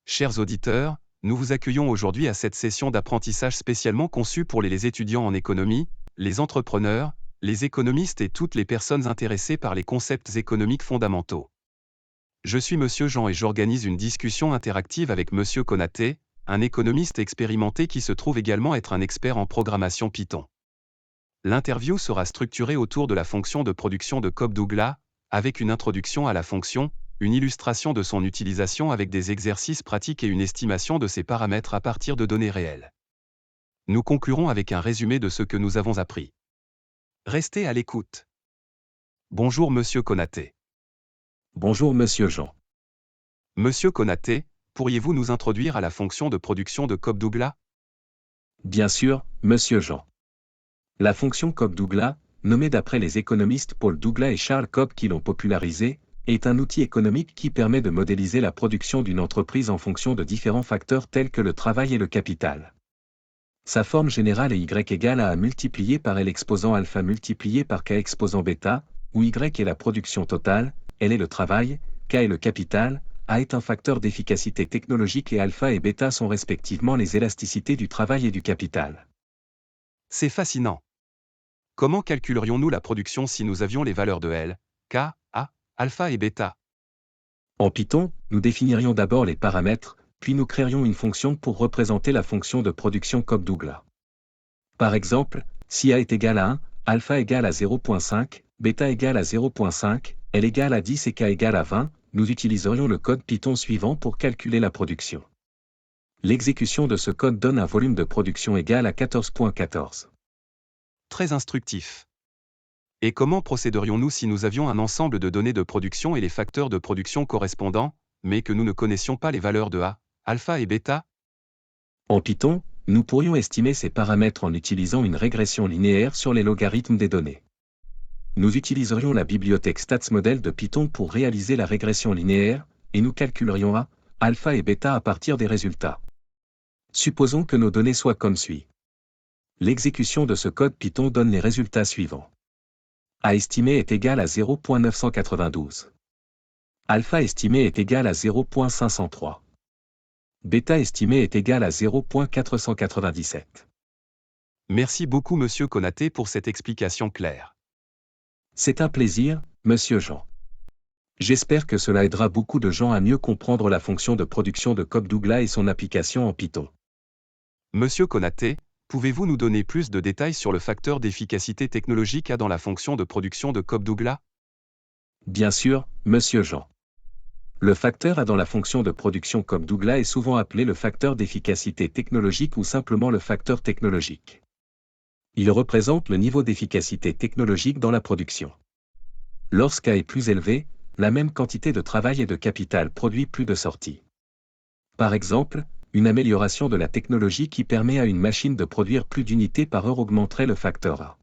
Chers auditeurs, nous vous accueillons aujourd'hui à cette session d'apprentissage spécialement conçue pour les étudiants en économie, les entrepreneurs, les économistes et toutes les personnes intéressées par les concepts économiques fondamentaux. Je suis Monsieur Jean et j'organise une discussion interactive avec Monsieur Konaté, un économiste expérimenté qui se trouve également être un expert en programmation Python. L'interview sera structurée autour de la fonction de production de Cobb-Douglas, avec une introduction à la fonction, une illustration de son utilisation avec des exercices pratiques et une estimation de ses paramètres à partir de données réelles. Nous conclurons avec un résumé de ce que nous avons appris. Restez à l'écoute. Bonjour Monsieur Konaté. Bonjour Monsieur Jean. Monsieur Konaté, pourriez-vous nous introduire à la fonction de production de Cobb-Douglas? Bien sûr, Monsieur Jean. La fonction Cobb-Douglas, nommée d'après les économistes Paul Douglas et Charles Cobb qui l'ont popularisée, est un outil économique qui permet de modéliser la production d'une entreprise en fonction de différents facteurs tels que le travail et le capital. Sa forme générale est Y égale à A multiplié par L exposant alpha multiplié par K exposant bêta, où Y est la production totale, L est le travail, K est le capital, A est un facteur d'efficacité technologique et alpha et bêta sont respectivement les élasticités du travail et du capital. C'est fascinant. Comment calculerions-nous la production si nous avions les valeurs de L, K, A, alpha et bêta? En Python, nous définirions d'abord les paramètres, puis nous créerions une fonction pour représenter la fonction de production Cobb-Douglas. Par exemple, si A est égal à 1, alpha égale à 0.5, bêta égale à 0.5, L égale à 10 et K égale à 20, nous utiliserions le code Python suivant pour calculer la production. L'exécution de ce code donne un volume de production égal à 14.14. Très instructif. Et comment procéderions-nous si nous avions un ensemble de données de production et les facteurs de production correspondants, mais que nous ne connaissions pas les valeurs de A, alpha et bêta? En Python, nous pourrions estimer ces paramètres en utilisant une régression linéaire sur les logarithmes des données. Nous utiliserions la bibliothèque StatsModel de Python pour réaliser la régression linéaire, et nous calculerions A, alpha et bêta à partir des résultats. Supposons que nos données soient comme suit. L'exécution de ce code Python donne les résultats suivants. A estimé est égal à 0.992. Alpha estimé est égal à 0.503. Bêta estimé est égal à 0.497. Merci beaucoup Monsieur Konaté pour cette explication claire. C'est un plaisir, Monsieur Jean. J'espère que cela aidera beaucoup de gens à mieux comprendre la fonction de production de Cobb-Douglas et son application en Python. Monsieur Konaté, pouvez-vous nous donner plus de détails sur le facteur d'efficacité technologique A dans la fonction de production de Cobb-Douglas? Bien sûr, Monsieur Jean. Le facteur A dans la fonction de production Cobb-Douglas est souvent appelé le facteur d'efficacité technologique ou simplement le facteur technologique. Il représente le niveau d'efficacité technologique dans la production. Lorsqu'A est plus élevé, la même quantité de travail et de capital produit plus de sorties. Par exemple, une amélioration de la technologie qui permet à une machine de produire plus d'unités par heure augmenterait le facteur A.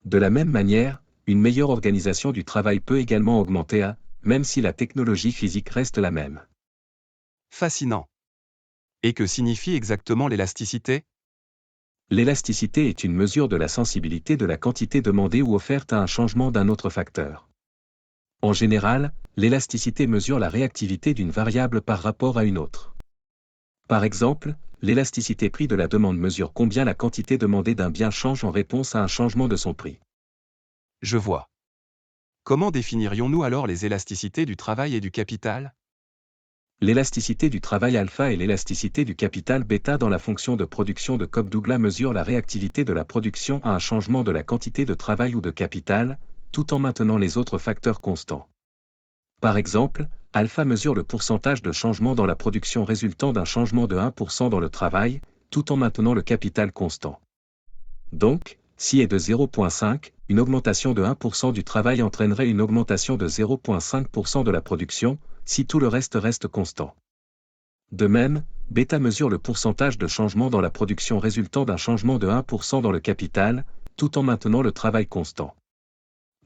De la même manière, une meilleure organisation du travail peut également augmenter A, même si la technologie physique reste la même. Fascinant. Et que signifie exactement l'élasticité? L'élasticité est une mesure de la sensibilité de la quantité demandée ou offerte à un changement d'un autre facteur. En général, l'élasticité mesure la réactivité d'une variable par rapport à une autre. Par exemple, l'élasticité prix de la demande mesure combien la quantité demandée d'un bien change en réponse à un changement de son prix. Je vois. Comment définirions-nous alors les élasticités du travail et du capital? L'élasticité du travail alpha et l'élasticité du capital bêta dans la fonction de production de Cobb-Douglas mesurent la réactivité de la production à un changement de la quantité de travail ou de capital, tout en maintenant les autres facteurs constants. Par exemple, alpha mesure le pourcentage de changement dans la production résultant d'un changement de 1% dans le travail, tout en maintenant le capital constant. Donc, si est de 0.5, une augmentation de 1% du travail entraînerait une augmentation de 0.5% de la production, si tout le reste constant. De même, bêta mesure le pourcentage de changement dans la production résultant d'un changement de 1% dans le capital, tout en maintenant le travail constant.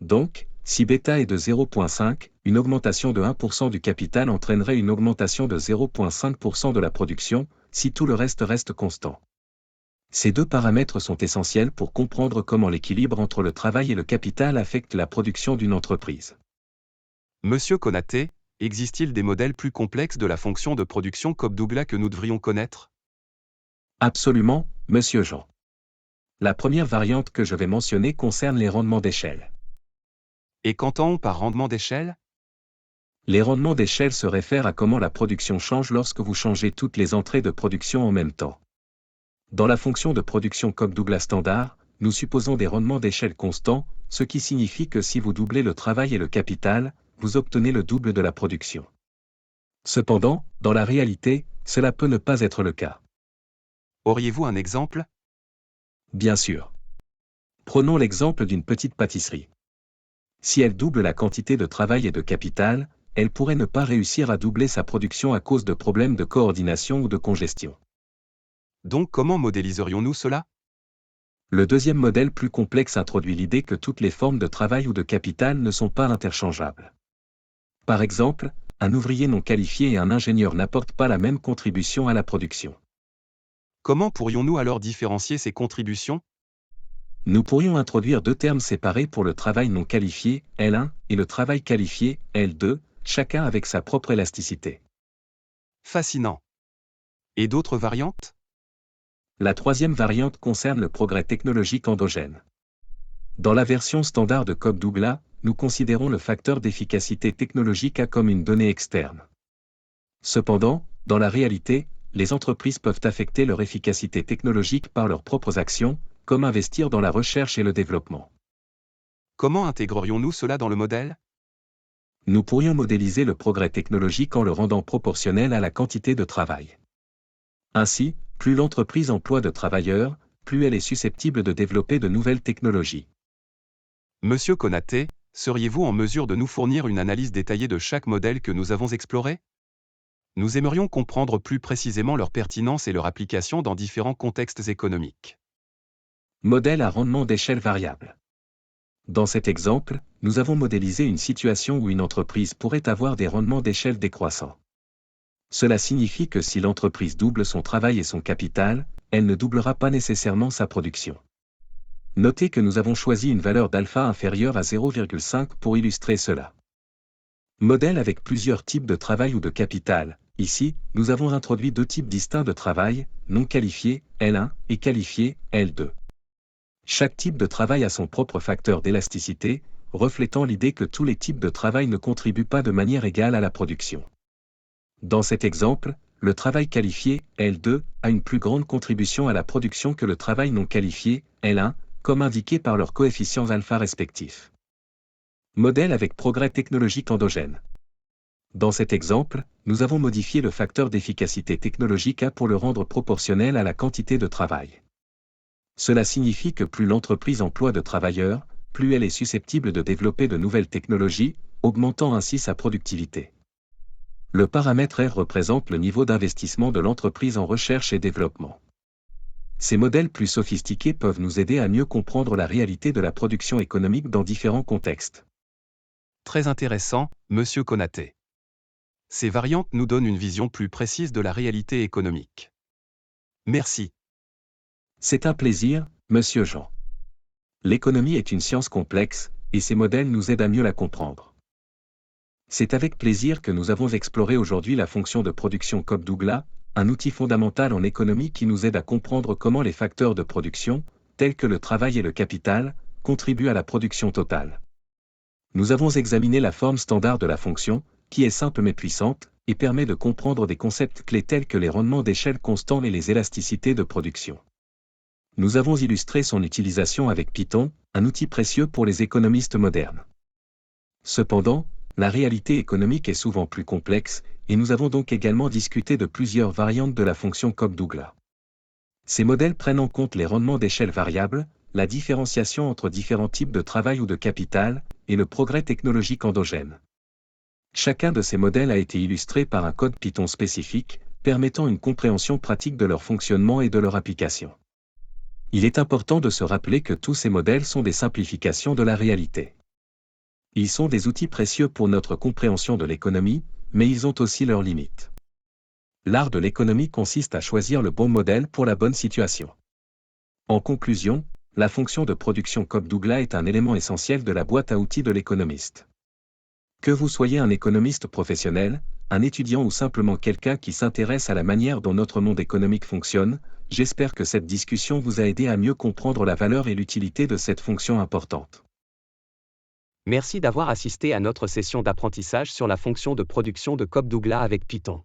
Donc, si bêta est de 0.5, une augmentation de 1% du capital entraînerait une augmentation de 0.5% de la production, si tout le reste constant. Ces deux paramètres sont essentiels pour comprendre comment l'équilibre entre le travail et le capital affecte la production d'une entreprise. Monsieur Konaté, Existe-t-il des modèles plus complexes de la fonction de production Cobb-Douglas que nous devrions connaître? Absolument, monsieur Jean. La première variante que je vais mentionner concerne les rendements d'échelle. Et qu'entend-on par rendement d'échelle? Les rendements d'échelle se réfèrent à comment la production change lorsque vous changez toutes les entrées de production en même temps. Dans la fonction de production Cobb-Douglas standard, nous supposons des rendements d'échelle constants, ce qui signifie que si vous doublez le travail et le capital, vous obtenez le double de la production. Cependant, dans la réalité, cela peut ne pas être le cas. Auriez-vous un exemple? Bien sûr. Prenons l'exemple d'une petite pâtisserie. Si elle double la quantité de travail et de capital, elle pourrait ne pas réussir à doubler sa production à cause de problèmes de coordination ou de congestion. Donc comment modéliserions-nous cela? Le deuxième modèle plus complexe introduit l'idée que toutes les formes de travail ou de capital ne sont pas interchangeables. Par exemple, un ouvrier non qualifié et un ingénieur n'apportent pas la même contribution à la production. Comment pourrions-nous alors différencier ces contributions? Nous pourrions introduire deux termes séparés pour le travail non qualifié, L1, et le travail qualifié, L2, chacun avec sa propre élasticité. Fascinant. Et d'autres variantes? La troisième variante concerne le progrès technologique endogène. Dans la version standard de Cobb-Douglas, nous considérons le facteur d'efficacité technologique A comme une donnée externe. Cependant, dans la réalité, les entreprises peuvent affecter leur efficacité technologique par leurs propres actions, comme investir dans la recherche et le développement. Comment intégrerions-nous cela dans le modèle? Nous pourrions modéliser le progrès technologique en le rendant proportionnel à la quantité de travail. Ainsi, plus l'entreprise emploie de travailleurs, plus elle est susceptible de développer de nouvelles technologies. Monsieur Konaté, seriez-vous en mesure de nous fournir une analyse détaillée de chaque modèle que nous avons exploré? Nous aimerions comprendre plus précisément leur pertinence et leur application dans différents contextes économiques. Modèle à rendement d'échelle variable. Dans cet exemple, nous avons modélisé une situation où une entreprise pourrait avoir des rendements d'échelle décroissants. Cela signifie que si l'entreprise double son travail et son capital, elle ne doublera pas nécessairement sa production. Notez que nous avons choisi une valeur d'alpha inférieure à 0,5 pour illustrer cela. Modèle avec plusieurs types de travail ou de capital. Ici, nous avons introduit deux types distincts de travail, non qualifié, L1, et qualifié, L2. Chaque type de travail a son propre facteur d'élasticité, reflétant l'idée que tous les types de travail ne contribuent pas de manière égale à la production. Dans cet exemple, le travail qualifié, L2, a une plus grande contribution à la production que le travail non qualifié, L1, comme indiqué par leurs coefficients alpha respectifs. Modèle avec progrès technologique endogène. Dans cet exemple, nous avons modifié le facteur d'efficacité technologique A pour le rendre proportionnel à la quantité de travail. Cela signifie que plus l'entreprise emploie de travailleurs, plus elle est susceptible de développer de nouvelles technologies, augmentant ainsi sa productivité. Le paramètre R représente le niveau d'investissement de l'entreprise en recherche et développement. Ces modèles plus sophistiqués peuvent nous aider à mieux comprendre la réalité de la production économique dans différents contextes. Très intéressant, Monsieur Konaté. Ces variantes nous donnent une vision plus précise de la réalité économique. Merci. C'est un plaisir, Monsieur Jean. L'économie est une science complexe, et ces modèles nous aident à mieux la comprendre. C'est avec plaisir que nous avons exploré aujourd'hui la fonction de production Cobb-Douglas, un outil fondamental en économie qui nous aide à comprendre comment les facteurs de production, tels que le travail et le capital, contribuent à la production totale. Nous avons examiné la forme standard de la fonction, qui est simple mais puissante, et permet de comprendre des concepts clés tels que les rendements d'échelle constants et les élasticités de production. Nous avons illustré son utilisation avec Python, un outil précieux pour les économistes modernes. Cependant, la réalité économique est souvent plus complexe, et nous avons donc également discuté de plusieurs variantes de la fonction Cobb-Douglas. Ces modèles prennent en compte les rendements d'échelle variables, la différenciation entre différents types de travail ou de capital, et le progrès technologique endogène. Chacun de ces modèles a été illustré par un code Python spécifique, permettant une compréhension pratique de leur fonctionnement et de leur application. Il est important de se rappeler que tous ces modèles sont des simplifications de la réalité. Ils sont des outils précieux pour notre compréhension de l'économie, mais ils ont aussi leurs limites. L'art de l'économie consiste à choisir le bon modèle pour la bonne situation. En conclusion, la fonction de production Cobb-Douglas est un élément essentiel de la boîte à outils de l'économiste. Que vous soyez un économiste professionnel, un étudiant ou simplement quelqu'un qui s'intéresse à la manière dont notre monde économique fonctionne, j'espère que cette discussion vous a aidé à mieux comprendre la valeur et l'utilité de cette fonction importante. Merci d'avoir assisté à notre session d'apprentissage sur la fonction de production de Cobb-Douglas avec Python.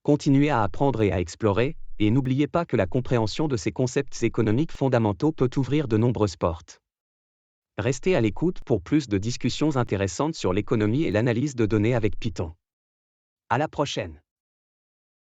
Continuez à apprendre et à explorer, et n'oubliez pas que la compréhension de ces concepts économiques fondamentaux peut ouvrir de nombreuses portes. Restez à l'écoute pour plus de discussions intéressantes sur l'économie et l'analyse de données avec Python. À la prochaine!